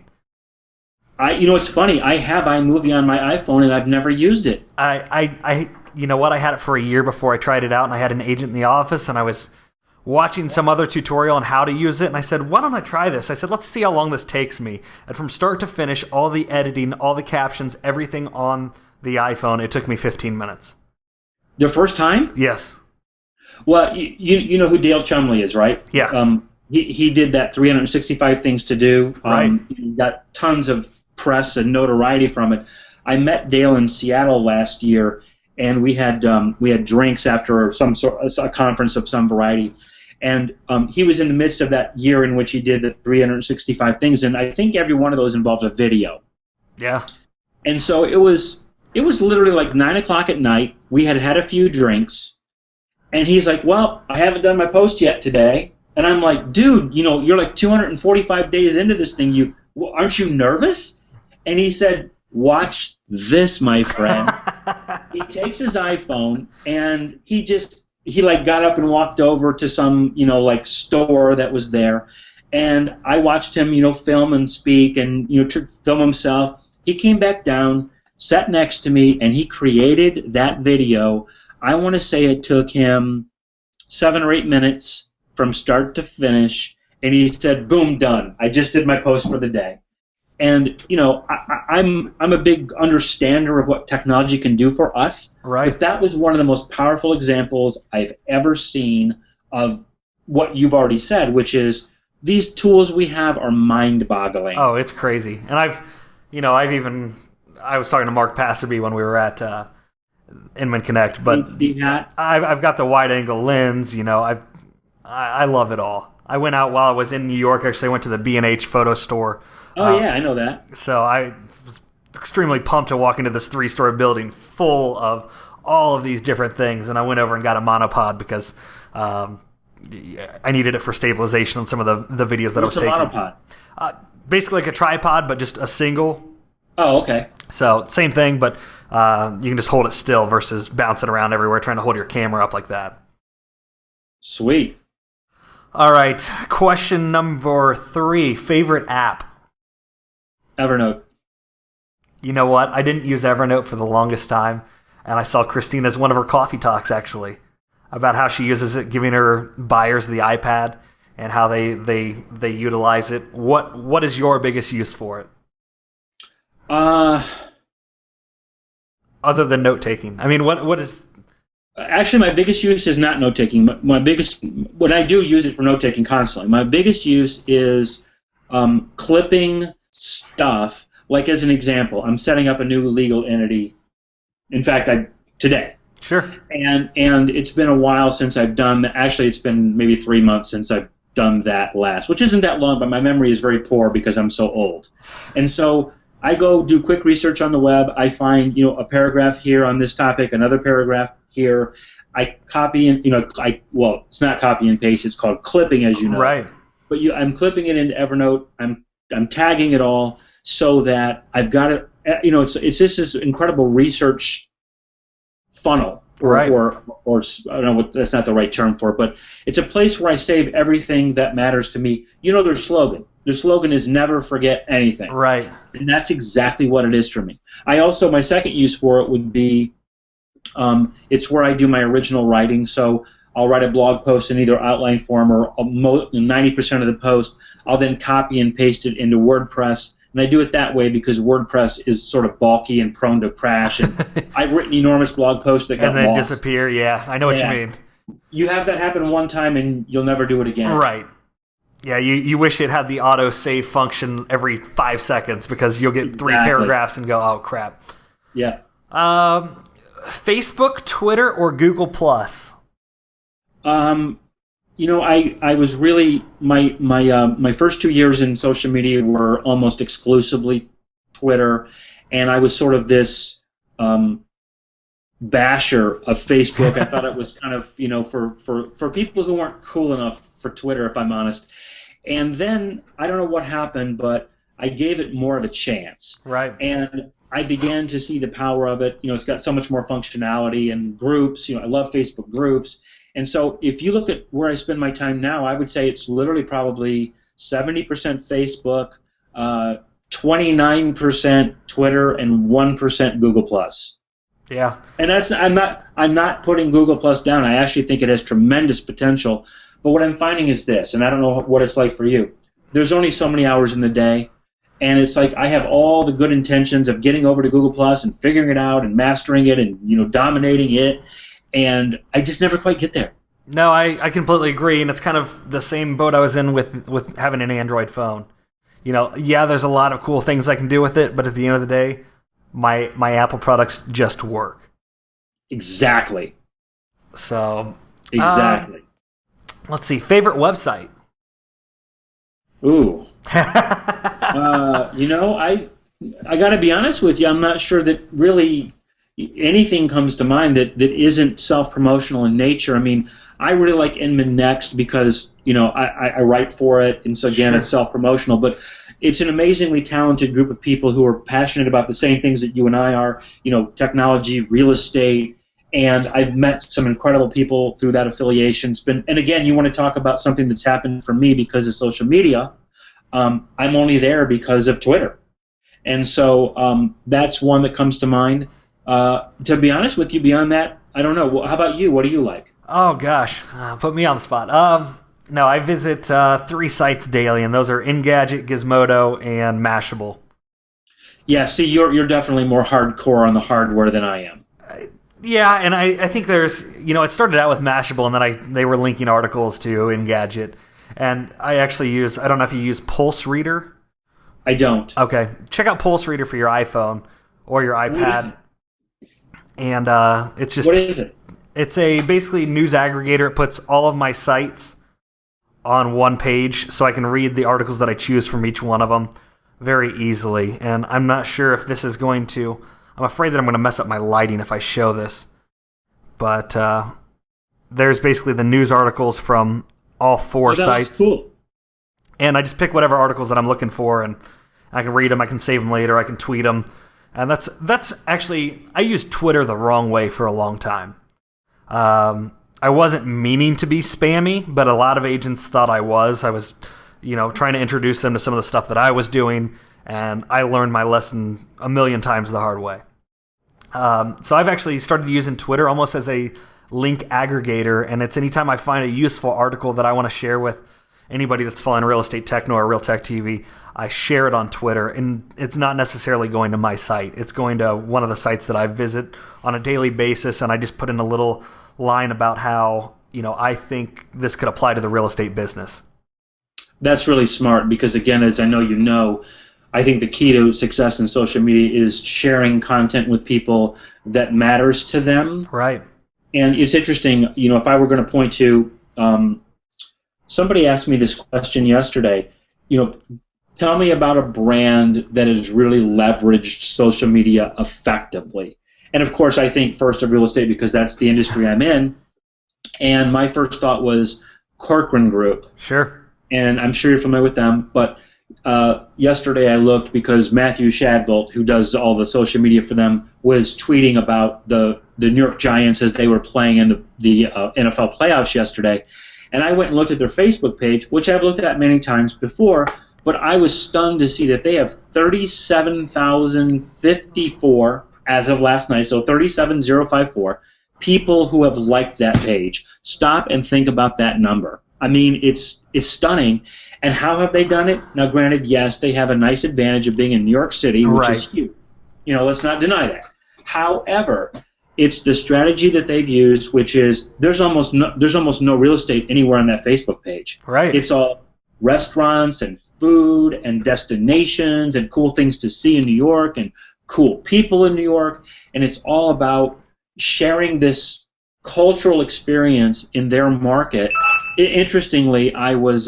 It's funny. I have iMovie on my iPhone, and I've never used it. You know what? I had it for a year before I tried it out, and I had an agent in the office, and I was watching some other tutorial on how to use it, and I said, why don't I try this? I said, let's see how long this takes me. And from start to finish, all the editing, all the captions, everything on the iPhone, it took me 15 minutes. The first time? Yes. Well, you know who Dale Chumley is, right? Yeah. He did that 365 Things to Do. Right. He got tons of press and notoriety from it. I met Dale in Seattle last year, and we had drinks after a conference of some variety. And he was in the midst of that year in which he did the 365 things, and I think every one of those involved a video. Yeah. And so it was literally like 9 o'clock at night. We had had a few drinks, and he's like, well, I haven't done my post yet today. And I'm like, dude, you're like 245 days into this thing. Aren't you nervous? And he said, watch this, my friend. He takes his iPhone, and he got up and walked over to some, store that was there. And I watched him, film and speak and, film himself. He came back down, sat next to me, and he created that video. I want to say it took him 7 or 8 minutes from start to finish. And he said, boom, done. I just did my post for the day. And, I'm a big understander of what technology can do for us. Right. But that was one of the most powerful examples I've ever seen of what you've already said, which is these tools we have are mind-boggling. Oh, it's crazy. And I was talking to Mark Passerby when we were at Inman Connect, but I've got the wide-angle lens. I love it all. I went out while I was in New York. Actually, I went to the B&H photo store. Oh, yeah, I know that. So I was extremely pumped to walk into this 3-story building full of all of these different things, and I went over and got a monopod because I needed it for stabilization on some of the videos that I was taking. What's a monopod? Basically like a tripod, but just a single. Oh, okay. So same thing, but you can just hold it still versus bouncing around everywhere trying to hold your camera up like that. Sweet. All right, question number 3, favorite app? Evernote. You know what? I didn't use Evernote for the longest time, and I saw Christina's one of her coffee talks, actually, about how she uses it, giving her buyers the iPad and how they utilize it. What is your biggest use for it? Other than note-taking. I mean, what is... Actually, my biggest use is not note-taking. When I do use it for note-taking constantly, my biggest use is clipping stuff. Like, as an example, I'm setting up a new legal entity. In fact, today. Sure. And it's been a while since I've done that. Actually, it's been maybe 3 months since I've done that last, which isn't that long, but my memory is very poor because I'm so old. And so I go do quick research on the web. I find, a paragraph here on this topic, another paragraph here. I copy and, well, it's not copy and paste. It's called clipping, as you know. Right. But I'm clipping it into Evernote. I'm tagging it all so that I've got it. It's just this incredible research funnel, or I don't know what, that's not the right term for it, but it's a place where I save everything that matters to me. Their slogan. Their slogan is never forget anything. Right. And that's exactly what it is for me. My second use for it would be, it's where I do my original writing. So I'll write a blog post in either outline form or 90% of the post. I'll then copy and paste it into WordPress. And I do it that way because WordPress is sort of bulky and prone to crash. And I've written enormous blog posts that got and then lost. Disappear. Yeah, I know what you mean. You have that happen one time and you'll never do it again. Right. Yeah, you wish it had the auto-save function every 5 seconds because you'll get 3 paragraphs and go, oh, crap. Yeah. Facebook, Twitter, or Google+? I was really my first 2 years in social media were almost exclusively Twitter, and I was sort of this basher of Facebook. I thought it was kind of for people who weren't cool enough for Twitter, if I'm honest. And then I don't know what happened, but I gave it more of a chance. Right. And I began to see the power of it. It's got so much more functionality and groups. I love Facebook groups. And so if you look at where I spend my time now, I would say it's literally probably 70% Facebook, 29% Twitter, and 1% Google+. Yeah. And I'm not putting Google+ down. I actually think it has tremendous potential. But what I'm finding is this, and I don't know what it's like for you. There's only so many hours in the day, and it's like I have all the good intentions of getting over to Google+ and figuring it out and mastering it and dominating it. And I just never quite get there. No, I completely agree, and it's kind of the same boat I was in with having an Android phone. There's a lot of cool things I can do with it, but at the end of the day, my Apple products just work. Exactly. So. Exactly. Let's see. Favorite website? Ooh. I got to be honest with you. I'm not sure that really anything comes to mind that isn't self-promotional in nature. I mean, I really like Inman Next because, I write for it, and so again, It's self-promotional, but it's an amazingly talented group of people who are passionate about the same things that you and I are, technology, real estate, and I've met some incredible people through that affiliation. And again, you want to talk about something that's happened for me because of social media. I'm only there because of Twitter. And so that's one that comes to mind. To be honest with you, beyond that, I don't know. How about you? What do you like? Oh, gosh. Put me on the spot. No, I visit 3 sites daily, and those are Engadget, Gizmodo, and Mashable. Yeah, see, you're definitely more hardcore on the hardware than I am. Yeah, and I think there's, it started out with Mashable, and then they were linking articles to Engadget. And I actually I don't know if you use Pulse Reader. I don't. Okay. Check out Pulse Reader for your iPhone or your iPad. And it's just... What is it? It's a basically news aggregator. It puts all of my sites on one page so I can read the articles that I choose from each one of them very easily. And I'm not sure if this is going to... I'm afraid that I'm going to mess up my lighting if I show this. But there's basically the news articles from all 4 sites. That's cool. And I just pick whatever articles that I'm looking for, and I can read them, I can save them later, I can tweet them. And that's actually... I used Twitter the wrong way for a long time. I wasn't meaning to be spammy, but a lot of agents thought I was. I was, trying to introduce them to some of the stuff that I was doing, and I learned my lesson a million times the hard way. So I've actually started using Twitter almost as a link aggregator, and it's anytime I find a useful article that I want to share with anybody that's following Real Estate Techno or RealTechTV, I share it on Twitter, and it's not necessarily going to my site. It's going to one of the sites that I visit on a daily basis, and I just put in a little line about how, I think this could apply to the real estate business. That's really smart because, again, as I know I think the key to success in social media is sharing content with people that matters to them. Right. And it's interesting, if I were going to point to, somebody asked me this question yesterday, Tell me about a brand that has really leveraged social media effectively. And of course, I think first of real estate because that's the industry I'm in. And my first thought was Corcoran Group. Sure. And I'm sure you're familiar with them. But yesterday I looked because Matthew Shadbolt, who does all the social media for them, was tweeting about the New York Giants as they were playing in the NFL playoffs yesterday. And I went and looked at their Facebook page, which I've looked at many times before. But I was stunned to see that they have 37,054 as of last night, so 37,054 people who have liked that page. Stop and think about that number. I mean, it's stunning. And how have they done it? Now, granted, yes, they have a nice advantage of being in New York City, which is huge. You know, let's not deny that. However, it's the strategy that they've used, which is there's almost no real estate anywhere on that Facebook page. Right. It's all restaurants and food and destinations and cool things to see in New York and cool people in New York, and it's all about sharing this cultural experience in their market. Interestingly, I was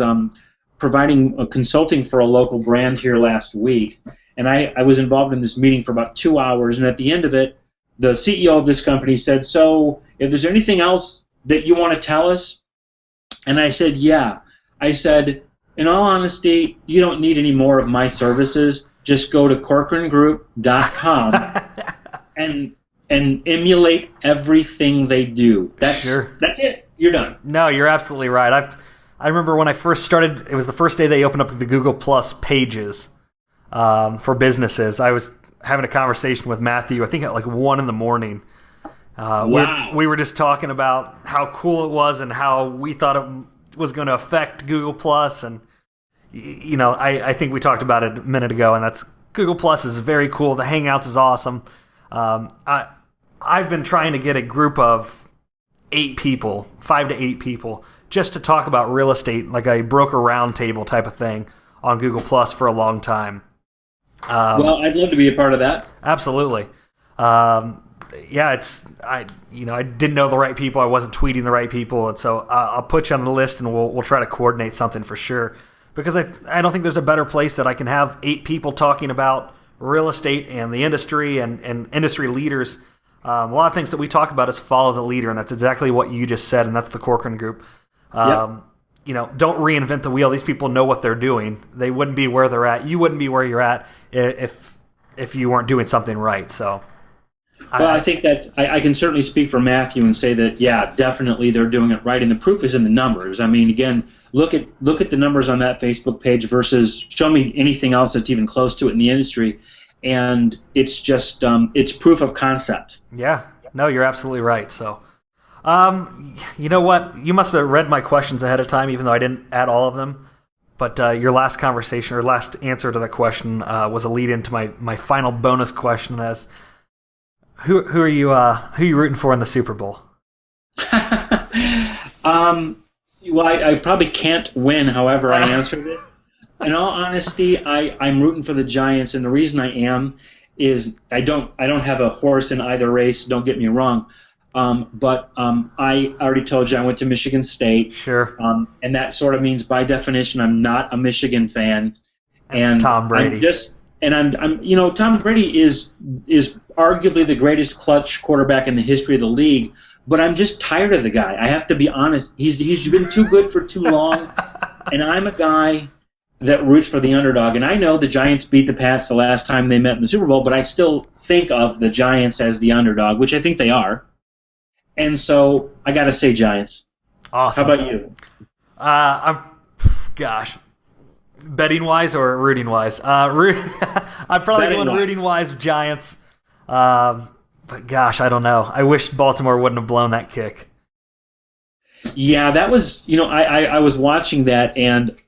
providing consulting for a local brand here last week, and I was involved in this meeting for about 2 hours, and at the end of it, the CEO of this company said, so if there's anything else that you want to tell us? And I said, yeah. I said, in all honesty, you don't need any more of my services. Just go to corcorangroup.com and emulate everything they do. That's it. You're done. No, you're absolutely right. I remember when I first started, it was the first day they opened up the Google Plus pages for businesses. I was having a conversation with Matthew, I think at like 1 in the morning. Wow. We were just talking about how cool it was and how we thought it was going to affect Google Plus, and you know, I think we talked about it a minute ago, and that's Google Plus is very cool. The Hangouts is awesome. I've been trying to get a group of 5 to 8 people, just to talk about real estate, like a broker roundtable type of thing on Google Plus for a long time. Well, I'd love to be a part of that. Absolutely. Yeah, I didn't know the right people. I wasn't tweeting the right people, and so I'll put you on the list, and we'll try to coordinate something for sure. Because I don't think there's a better place that I can have 8 people talking about real estate and the industry and industry leaders. A lot of things that we talk about is follow the leader, and that's exactly what you just said, and that's the Corcoran Group. Yep. You know, don't reinvent the wheel. These people know what they're doing. They wouldn't be where they're at. You wouldn't be where you're at if you weren't doing something right. So. Well, I think that I can certainly speak for Matthew and say that, yeah, definitely they're doing it right, and the proof is in the numbers. I mean, again, look at the numbers on that Facebook page versus show me anything else that's even close to it in the industry, and it's just it's proof of concept. Yeah, no, you're absolutely right. So, you know what? You must have read my questions ahead of time, even though I didn't add all of them. But your last conversation or last answer to the question was a lead into my final bonus question as. Who are you rooting for in the Super Bowl? Well, I probably can't win. However, I answer this. In all honesty, I'm rooting for the Giants, and the reason I am is I don't have a horse in either race. Don't get me wrong, but I already told you I went to Michigan State. Sure. And that sort of means by definition I'm not a Michigan fan. And Tom Brady. I'm Tom Brady is arguably the greatest clutch quarterback in the history of the league, but I'm just tired of the guy. I have to be honest. He's been too good for too long, and I'm a guy that roots for the underdog. And I know the Giants beat the Pats the last time they met in the Super Bowl, but I still think of the Giants as the underdog, which I think they are. And so I got to say Giants. Awesome. How about you? Betting wise or rooting wise? I'm probably going rooting wise Giants. But gosh, I don't know. I wish Baltimore wouldn't have blown that kick. Yeah, that was, I was watching that, and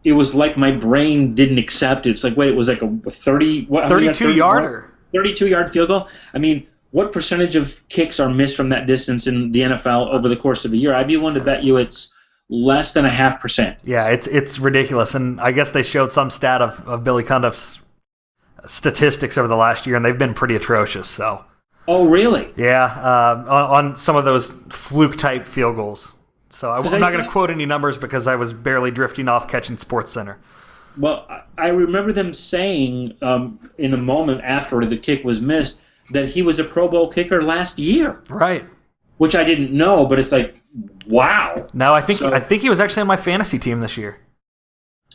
it was like my brain didn't accept it. It's like, wait, it was like a 32-yarder. 32-yard field goal? I mean, what percentage of kicks are missed from that distance in the NFL over the course of a year? I'd be willing to bet you it's less than 0.5%. Yeah, it's ridiculous. And I guess they showed some stat of Billy Cundiff's statistics over the last year, and they've been pretty atrocious. So. Oh, really? Yeah, on some of those fluke-type field goals. So I'm not going to quote any numbers because I was barely drifting off catching SportsCenter. Well, I remember them saying in a moment after the kick was missed that he was a Pro Bowl kicker last year. Right. Which I didn't know, but it's like, wow. No, I think he was actually on my fantasy team this year.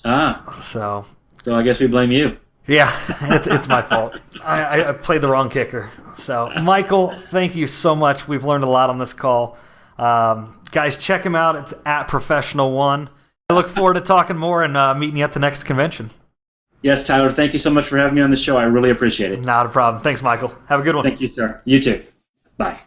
So So I guess we blame you. yeah, it's my fault. I played the wrong kicker. So, Michael, thank you so much. We've learned a lot on this call. Guys, check him out. It's at Professional One. I look forward to talking more and meeting you at the next convention. Yes, Tyler, thank you so much for having me on the show. I really appreciate it. Not a problem. Thanks, Michael. Have a good one. Thank you, sir. You too. Bye.